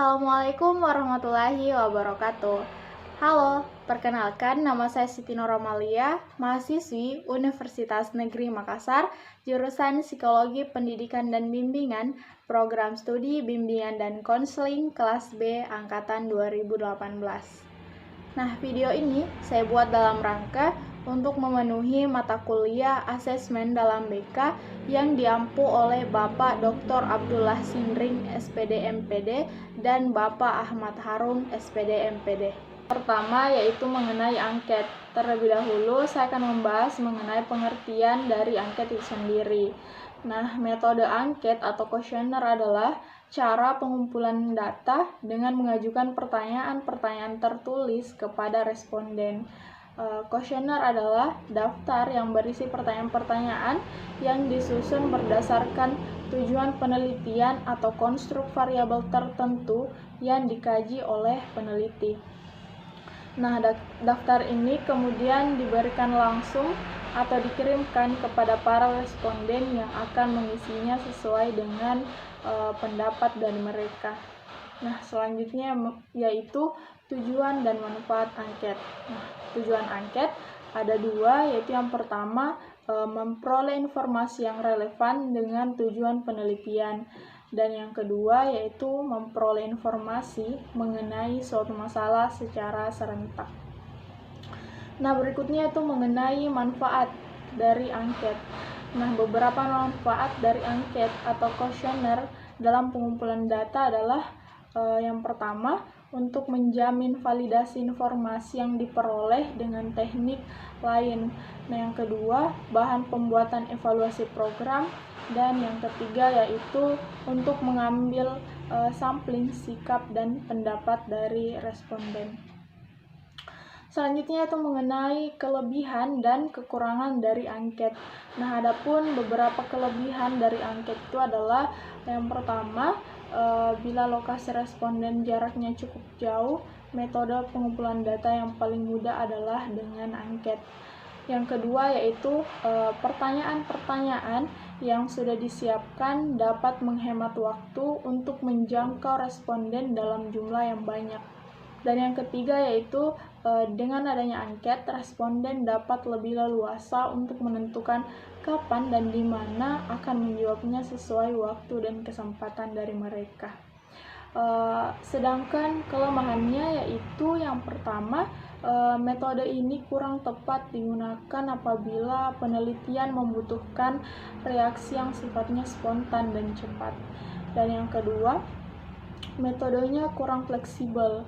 Assalamualaikum warahmatullahi wabarakatuh. Halo, perkenalkan nama saya Siti Nuramalia, mahasiswi Universitas Negeri Makassar, jurusan Psikologi Pendidikan dan Bimbingan, program studi Bimbingan dan Konseling kelas B angkatan 2018. Nah, video ini saya buat dalam rangka untuk memenuhi mata kuliah asesmen dalam BK yang diampu oleh Bapak Dr. Abdullah Sindring, SPD MPD, dan Bapak Ahmad Harun, SPD MPD. Pertama yaitu mengenai angket. Terlebih dahulu saya akan membahas mengenai pengertian dari angket itu sendiri. Nah, metode angket atau kuesioner adalah cara pengumpulan data dengan mengajukan pertanyaan-pertanyaan tertulis kepada responden. Kuesioner adalah daftar yang berisi pertanyaan-pertanyaan yang disusun berdasarkan tujuan penelitian atau konstruk variabel tertentu yang dikaji oleh peneliti. Nah, daftar ini kemudian diberikan langsung atau dikirimkan kepada para responden yang akan mengisinya sesuai dengan pendapat dari mereka. Nah, selanjutnya yaitu tujuan dan manfaat angket. Nah, tujuan angket ada dua, yaitu yang pertama memperoleh informasi yang relevan dengan tujuan penelitian, dan yang kedua yaitu memperoleh informasi mengenai suatu masalah secara serentak. Nah, berikutnya itu mengenai manfaat dari angket. Nah, beberapa manfaat dari angket atau kuesioner dalam pengumpulan data adalah yang pertama, untuk menjamin validasi informasi yang diperoleh dengan teknik lain. Nah, yang kedua, bahan pembuatan evaluasi program, dan yang ketiga yaitu untuk mengambil sampling sikap dan pendapat dari responden. Selanjutnya itu mengenai kelebihan dan kekurangan dari angket. Nah, adapun beberapa kelebihan dari angket itu adalah yang pertama, bila lokasi responden jaraknya cukup jauh, metode pengumpulan data yang paling mudah adalah dengan angket. Yang kedua yaitu pertanyaan-pertanyaan yang sudah disiapkan dapat menghemat waktu untuk menjangkau responden dalam jumlah yang banyak. Dan yang ketiga yaitu dengan adanya angket, responden dapat lebih leluasa untuk menentukan kapan dan di mana akan menjawabnya sesuai waktu dan kesempatan dari mereka. Sedangkan kelemahannya yaitu yang pertama, metode ini kurang tepat digunakan apabila penelitian membutuhkan reaksi yang sifatnya spontan dan cepat. Dan yang kedua, metodenya kurang fleksibel.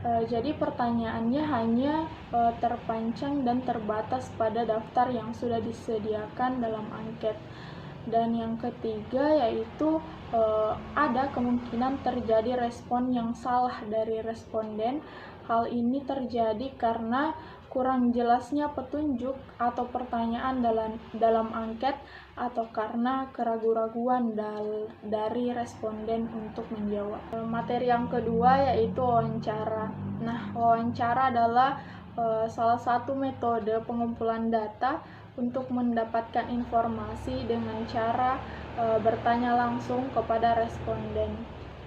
Jadi pertanyaannya hanya terpancang dan terbatas pada daftar yang sudah disediakan dalam angket. Dan yang ketiga yaitu ada kemungkinan terjadi respon yang salah dari responden. Hal ini terjadi karena kurang jelasnya petunjuk atau pertanyaan dalam angket, atau karena keraguan-raguan dari responden untuk menjawab. Materi yang kedua yaitu wawancara. Nah, wawancara adalah salah satu metode pengumpulan data untuk mendapatkan informasi dengan cara bertanya langsung kepada responden.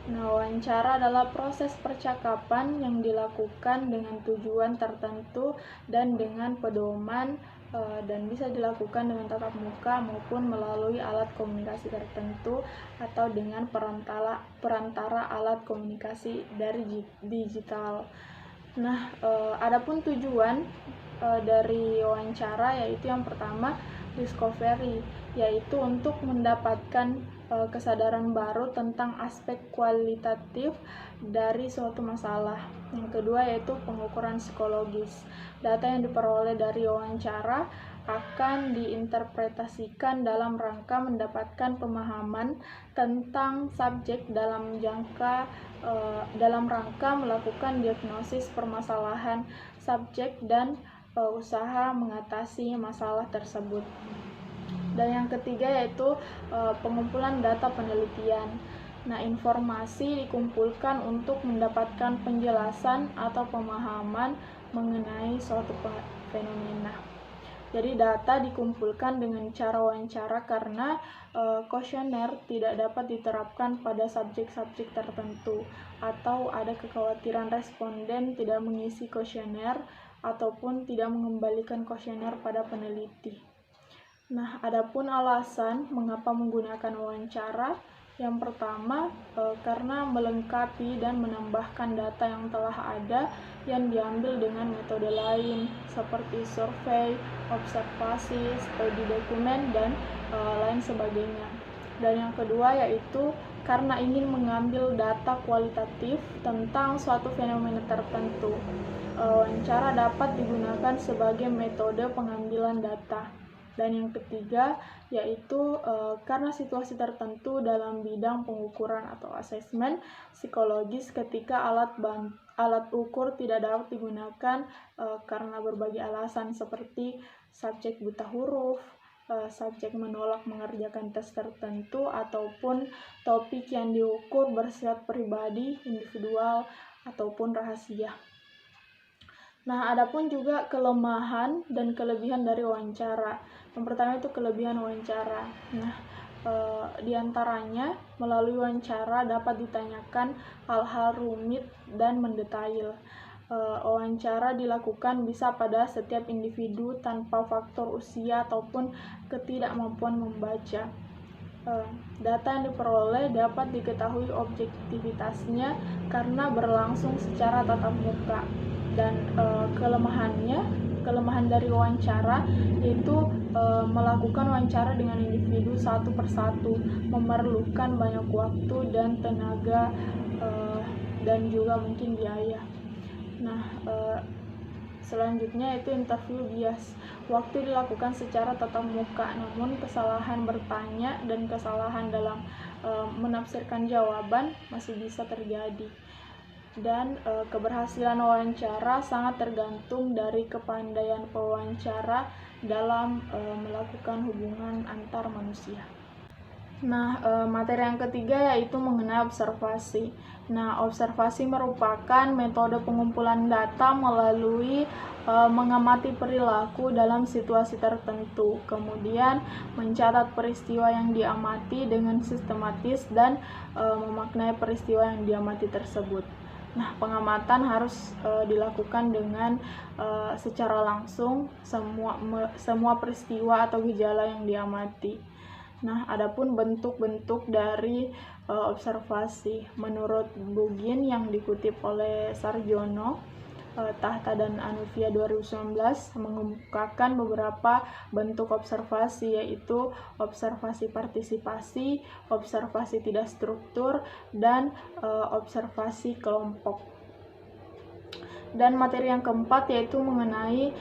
Nah, wawancara adalah proses percakapan yang dilakukan dengan tujuan tertentu dan dengan pedoman, dan bisa dilakukan dengan tatap muka maupun melalui alat komunikasi tertentu atau dengan perantara alat komunikasi dari digital. Nah, adapun tujuan dari wawancara yaitu yang pertama discovery, yaitu untuk mendapatkan kesadaran baru tentang aspek kualitatif dari suatu masalah. Yang kedua yaitu pengukuran psikologis. Data yang diperoleh dari wawancara akan diinterpretasikan dalam rangka mendapatkan pemahaman tentang subjek dalam rangka melakukan diagnosis permasalahan subjek dan usaha mengatasi masalah tersebut. Dan yang ketiga yaitu pengumpulan data penelitian. Nah, informasi dikumpulkan untuk mendapatkan penjelasan atau pemahaman mengenai suatu fenomena. Jadi data dikumpulkan dengan cara wawancara karena kuesioner tidak dapat diterapkan pada subjek-subjek tertentu, atau ada kekhawatiran responden tidak mengisi kuesioner ataupun tidak mengembalikan kuesioner pada peneliti. Nah, adapun alasan mengapa menggunakan wawancara, yang pertama karena melengkapi dan menambahkan data yang telah ada yang diambil dengan metode lain seperti survei, observasi, studi dokumen, dan lain sebagainya. Dan yang kedua yaitu karena ingin mengambil data kualitatif tentang suatu fenomena tertentu. Wawancara dapat digunakan sebagai metode pengambilan data. Dan yang ketiga yaitu karena situasi tertentu dalam bidang pengukuran atau asesmen psikologis ketika alat ukur tidak dapat digunakan karena berbagai alasan seperti subjek buta huruf, subjek menolak mengerjakan tes tertentu, ataupun topik yang diukur bersifat pribadi, individual, ataupun rahasia. Nah, adapun juga kelemahan dan kelebihan dari wawancara. Yang pertama itu kelebihan wawancara. Nah, diantaranya melalui wawancara dapat ditanyakan hal-hal rumit dan mendetail. Wawancara dilakukan bisa pada setiap individu tanpa faktor usia ataupun ketidakmampuan membaca. Data yang diperoleh dapat diketahui objektivitasnya karena berlangsung secara tatap muka. Dan kelemahan dari wawancara yaitu melakukan wawancara dengan individu satu persatu, memerlukan banyak waktu dan tenaga dan juga mungkin biaya. Nah, selanjutnya itu interview bias. Waktu dilakukan secara tatap muka, namun kesalahan bertanya dan kesalahan dalam menafsirkan jawaban masih bisa terjadi. Dan keberhasilan wawancara sangat tergantung dari kepandaian pewawancara dalam melakukan hubungan antar manusia. Nah, materi yang ketiga yaitu mengenai observasi. Nah, observasi merupakan metode pengumpulan data melalui mengamati perilaku dalam situasi tertentu, kemudian mencatat peristiwa yang diamati dengan sistematis dan memaknai peristiwa yang diamati tersebut. Nah, pengamatan harus dilakukan dengan secara langsung semua peristiwa atau gejala yang diamati. Nah, adapun bentuk-bentuk dari observasi menurut Bugin yang dikutip oleh Sarjono, Tahta dan Anuvia 2019 mengemukakan beberapa bentuk observasi, yaitu observasi partisipasi, observasi tidak struktur, dan observasi kelompok. Dan materi yang keempat yaitu mengenai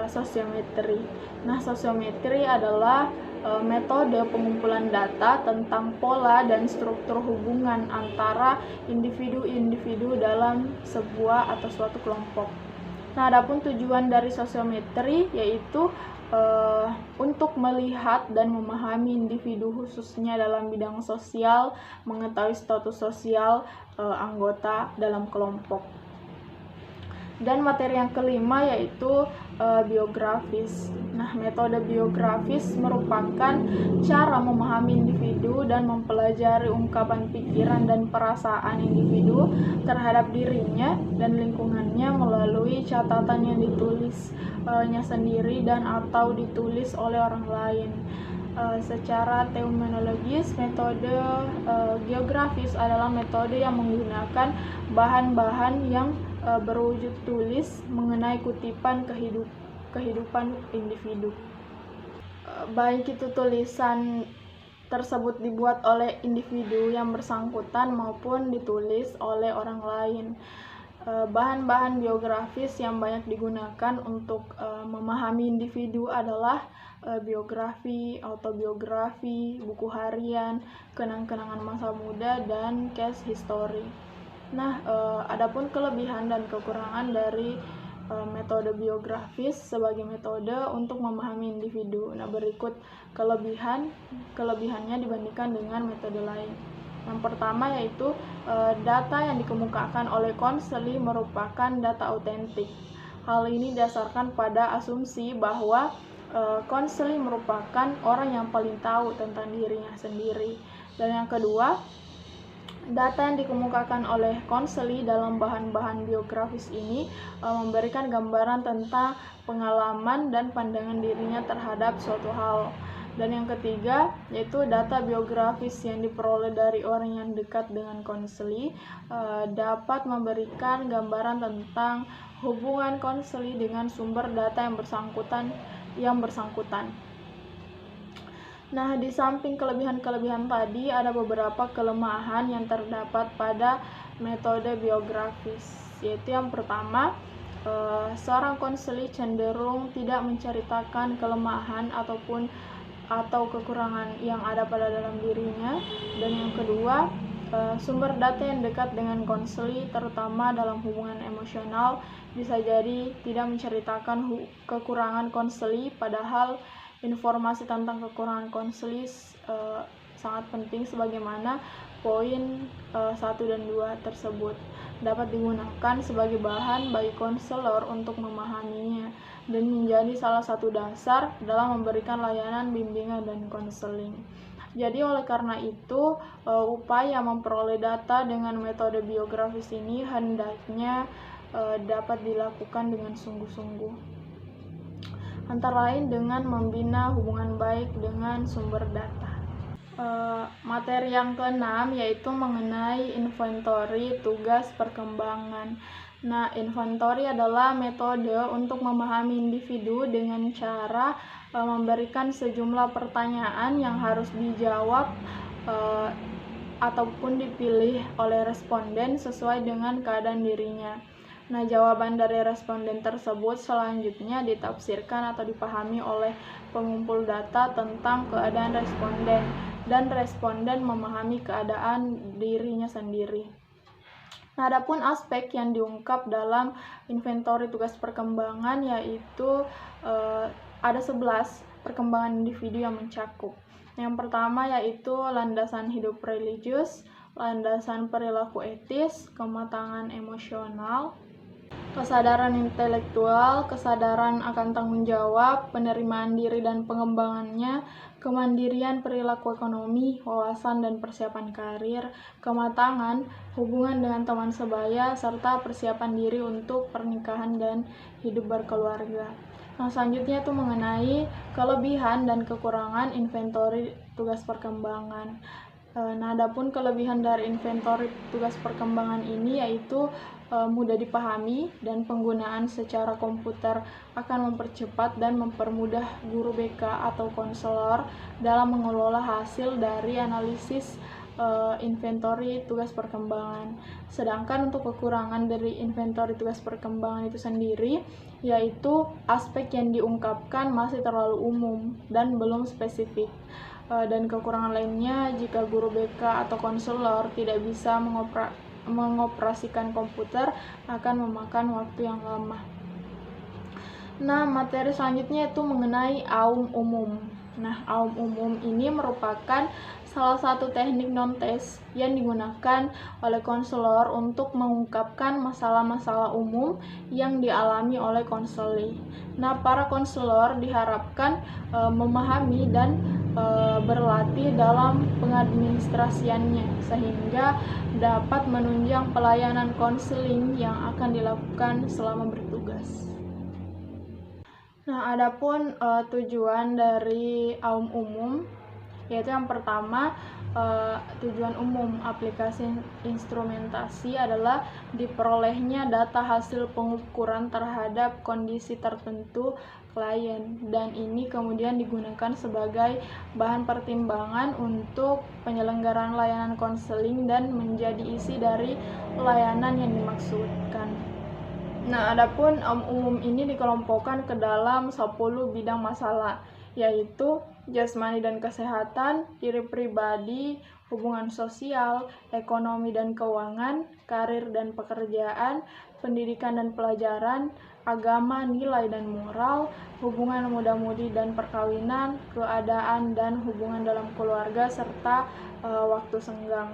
sosiometri. Nah, sosiometri adalah metode pengumpulan data tentang pola dan struktur hubungan antara individu-individu dalam sebuah atau suatu kelompok. Nah, adapun tujuan dari sosiometri yaitu untuk melihat dan memahami individu khususnya dalam bidang sosial, mengetahui status sosial anggota dalam kelompok. Dan materi yang kelima yaitu biografis. Nah, metode biografis merupakan cara memahami individu dan mempelajari ungkapan pikiran dan perasaan individu terhadap dirinya dan lingkungannya melalui catatan yang ditulisnya sendiri dan atau ditulis oleh orang lain. Secara terminologis, metode geografis adalah metode yang menggunakan bahan-bahan yang berwujud tulis mengenai kutipan kehidupan individu. Baik itu tulisan tersebut dibuat oleh individu yang bersangkutan maupun ditulis oleh orang lain. Bahan-bahan biografis yang banyak digunakan untuk memahami individu adalah biografi, autobiografi, buku harian, kenang-kenangan masa muda, dan case history. Nah, adapun kelebihan dan kekurangan dari metode biografis sebagai metode untuk memahami individu. Nah, berikut kelebihannya dibandingkan dengan metode lain. Yang pertama yaitu data yang dikemukakan oleh konseli merupakan data autentik. Hal ini didasarkan pada asumsi bahwa konseling merupakan orang yang paling tahu tentang dirinya sendiri. Dan yang kedua, data yang dikemukakan oleh konseli dalam bahan-bahan biografis ini memberikan gambaran tentang pengalaman dan pandangan dirinya terhadap suatu hal. Dan yang ketiga, yaitu data biografis yang diperoleh dari orang yang dekat dengan konseli dapat memberikan gambaran tentang hubungan konseli dengan sumber data yang bersangkutan. Nah, di samping kelebihan-kelebihan tadi, ada beberapa kelemahan yang terdapat pada metode biografis, yaitu yang pertama, seorang konseli cenderung tidak menceritakan kelemahan atau kekurangan yang ada pada dalam dirinya. Dan yang kedua, sumber data yang dekat dengan konseli, terutama dalam hubungan emosional, bisa jadi tidak menceritakan kekurangan konseli, padahal informasi tentang kekurangan konseli sangat penting, sebagaimana poin 1 dan 2 tersebut dapat digunakan sebagai bahan bagi konselor untuk memahaminya dan menjadi salah satu dasar dalam memberikan layanan bimbingan dan konseling. Jadi oleh karena itu, upaya memperoleh data dengan metode biografis ini hendaknya dapat dilakukan dengan sungguh-sungguh, antara lain dengan membina hubungan baik dengan sumber data. Materi yang keenam yaitu mengenai inventory tugas perkembangan. Nah, inventory adalah metode untuk memahami individu dengan cara memberikan sejumlah pertanyaan yang harus dijawab ataupun dipilih oleh responden sesuai dengan keadaan dirinya. Nah, jawaban dari responden tersebut selanjutnya ditafsirkan atau dipahami oleh pengumpul data tentang keadaan responden, dan responden memahami keadaan dirinya sendiri. Nah, adapun aspek yang diungkap dalam inventory tugas perkembangan yaitu ada 11 perkembangan individu yang mencakup. Yang pertama yaitu landasan hidup religius, landasan perilaku etis, kematangan emosional, kesadaran intelektual, kesadaran akan tanggung jawab, penerimaan diri dan pengembangannya, kemandirian perilaku ekonomi, wawasan dan persiapan karir, kematangan, hubungan dengan teman sebaya, serta persiapan diri untuk pernikahan dan hidup berkeluarga. Nah, selanjutnya itu mengenai kelebihan dan kekurangan inventory tugas perkembangan. Nah, adapun kelebihan dari inventory tugas perkembangan ini yaitu mudah dipahami dan penggunaan secara komputer akan mempercepat dan mempermudah guru BK atau konselor dalam mengelola hasil dari analisis inventory tugas perkembangan. Sedangkan untuk kekurangan dari inventory tugas perkembangan itu sendiri yaitu aspek yang diungkapkan masih terlalu umum dan belum spesifik. Dan kekurangan lainnya, jika guru BK atau konselor tidak bisa mengoperasikan komputer, akan memakan waktu yang lama. Nah, materi selanjutnya itu mengenai aum umum. Nah, aum umum ini merupakan salah satu teknik non-tes yang digunakan oleh konselor untuk mengungkapkan masalah-masalah umum yang dialami oleh konseli. Nah, para konselor diharapkan memahami dan berlatih dalam pengadministrasiannya sehingga dapat menunjang pelayanan konseling yang akan dilakukan selama bertugas. Nah, adapun tujuan dari aum umum yaitu yang pertama, tujuan umum aplikasi instrumentasi adalah diperolehnya data hasil pengukuran terhadap kondisi tertentu klien, dan ini kemudian digunakan sebagai bahan pertimbangan untuk penyelenggaraan layanan konseling dan menjadi isi dari layanan yang dimaksudkan. Nah, adapun umum ini dikelompokkan ke dalam 10 bidang masalah, yaitu jasmani dan kesehatan, diri pribadi, hubungan sosial, ekonomi dan keuangan, karir dan pekerjaan, pendidikan dan pelajaran, agama, nilai dan moral, hubungan muda-mudi dan perkawinan, keadaan dan hubungan dalam keluarga, serta waktu senggang.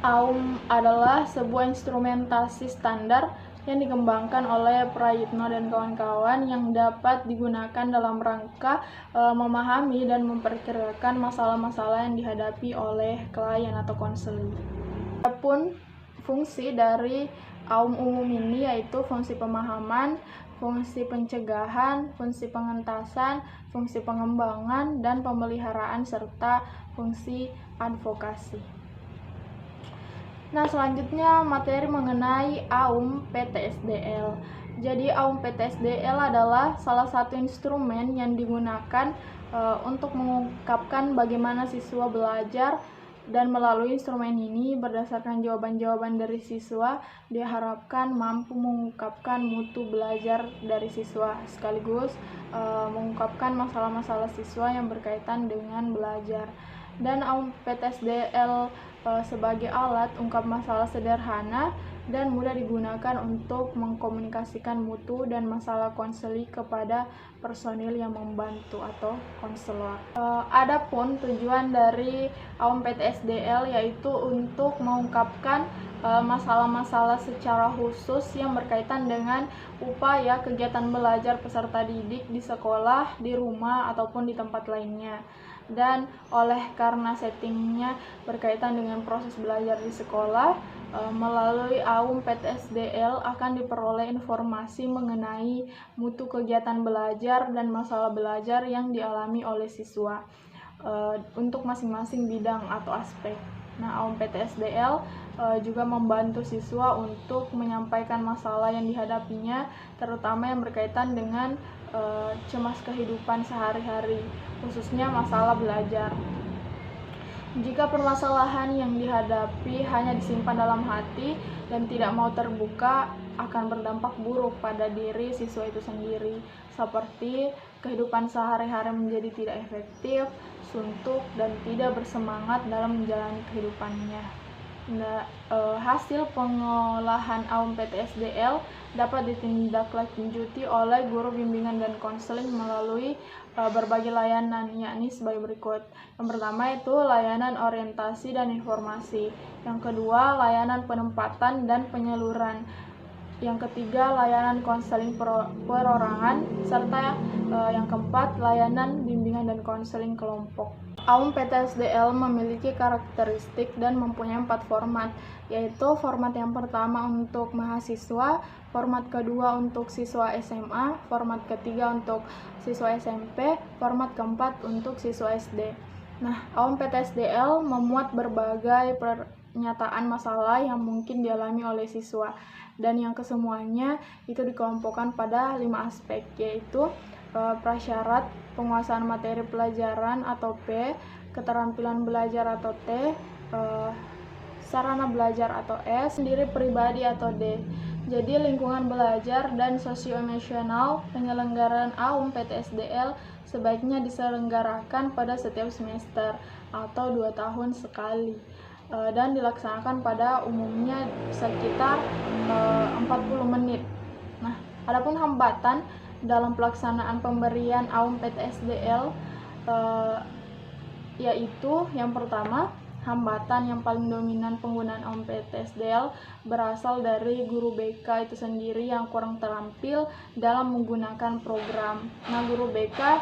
Aum adalah sebuah instrumentasi standar yang dikembangkan oleh Prayitno dan kawan-kawan yang dapat digunakan dalam rangka memahami dan memperkirakan masalah-masalah yang dihadapi oleh klien atau konseling. Adapun fungsi dari AUM umum ini yaitu fungsi pemahaman, fungsi pencegahan, fungsi pengentasan, fungsi pengembangan, dan pemeliharaan, serta fungsi advokasi. Nah, selanjutnya materi mengenai AUM PTSDL. Jadi AUM PTSDL adalah salah satu instrumen yang digunakan untuk mengungkapkan bagaimana siswa belajar, dan melalui instrumen ini berdasarkan jawaban-jawaban dari siswa diharapkan mampu mengungkapkan mutu belajar dari siswa sekaligus mengungkapkan masalah-masalah siswa yang berkaitan dengan belajar. Dan AUM PTSDL sebagai alat ungkap masalah sederhana dan mudah digunakan untuk mengkomunikasikan mutu dan masalah konseling kepada personil yang membantu atau konselor. Adapun tujuan dari AUM PTSDL yaitu untuk mengungkapkan masalah-masalah secara khusus yang berkaitan dengan upaya kegiatan belajar peserta didik di sekolah, di rumah, ataupun di tempat lainnya. Dan oleh karena settingnya berkaitan dengan proses belajar di sekolah, melalui AUM PTSDL akan diperoleh informasi mengenai mutu kegiatan belajar dan masalah belajar yang dialami oleh siswa untuk masing-masing bidang atau aspek. Nah, AUM PTSDL juga membantu siswa untuk menyampaikan masalah yang dihadapinya, terutama yang berkaitan dengan cemas kehidupan sehari-hari, khususnya masalah belajar. Jika permasalahan yang dihadapi hanya disimpan dalam hati dan tidak mau terbuka, akan berdampak buruk pada diri siswa itu sendiri, seperti kehidupan sehari-hari menjadi tidak efektif, suntuk, dan tidak bersemangat dalam menjalani kehidupannya. Nah, hasil pengolahan AUM PTSDL dapat ditindaklanjuti oleh guru bimbingan dan konseling melalui berbagai layanan, yakni sebagai berikut. Yang pertama itu layanan orientasi dan informasi. Yang kedua, layanan penempatan dan penyaluran. Yang ketiga, layanan konseling perorangan, serta yang keempat, layanan bimbingan dan konseling kelompok. AUM PTSDL memiliki karakteristik dan mempunyai 4 format, yaitu format yang pertama untuk mahasiswa, format kedua untuk siswa SMA, format ketiga untuk siswa SMP, format keempat untuk siswa SD. Nah, AUM PTSDL memuat berbagai pernyataan masalah yang mungkin dialami oleh siswa, dan yang kesemuanya itu dikelompokkan pada 5 aspek, yaitu prasyarat, penguasaan materi pelajaran atau P, keterampilan belajar atau T, sarana belajar atau S, diri pribadi atau D. Jadi lingkungan belajar dan sosioemosional penyelenggaraan AUM PTSDL sebaiknya diselenggarakan pada setiap semester atau 2 tahun sekali, dan dilaksanakan pada umumnya sekitar 40 menit. Nah, adapun hambatan dalam pelaksanaan pemberian AUM PTSDL yaitu yang pertama, hambatan yang paling dominan penggunaan AUM PTSDL berasal dari guru BK itu sendiri yang kurang terampil dalam menggunakan program. Nah, guru BK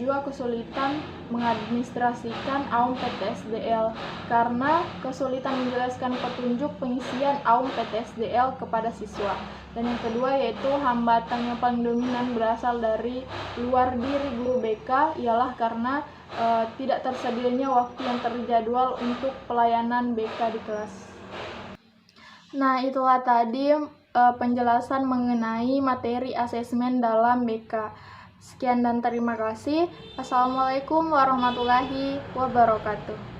juga kesulitan mengadministrasikan AUM PTSDL karena kesulitan menjelaskan petunjuk pengisian AUM PTSDL kepada siswa. Dan yang kedua yaitu hambatan yang paling dominan berasal dari luar diri guru BK, ialah karena tidak tersedianya waktu yang terjadwal untuk pelayanan BK di kelas. Nah, itulah tadi penjelasan mengenai materi asesmen dalam BK. Sekian dan terima kasih. Assalamualaikum warahmatullahi wabarakatuh.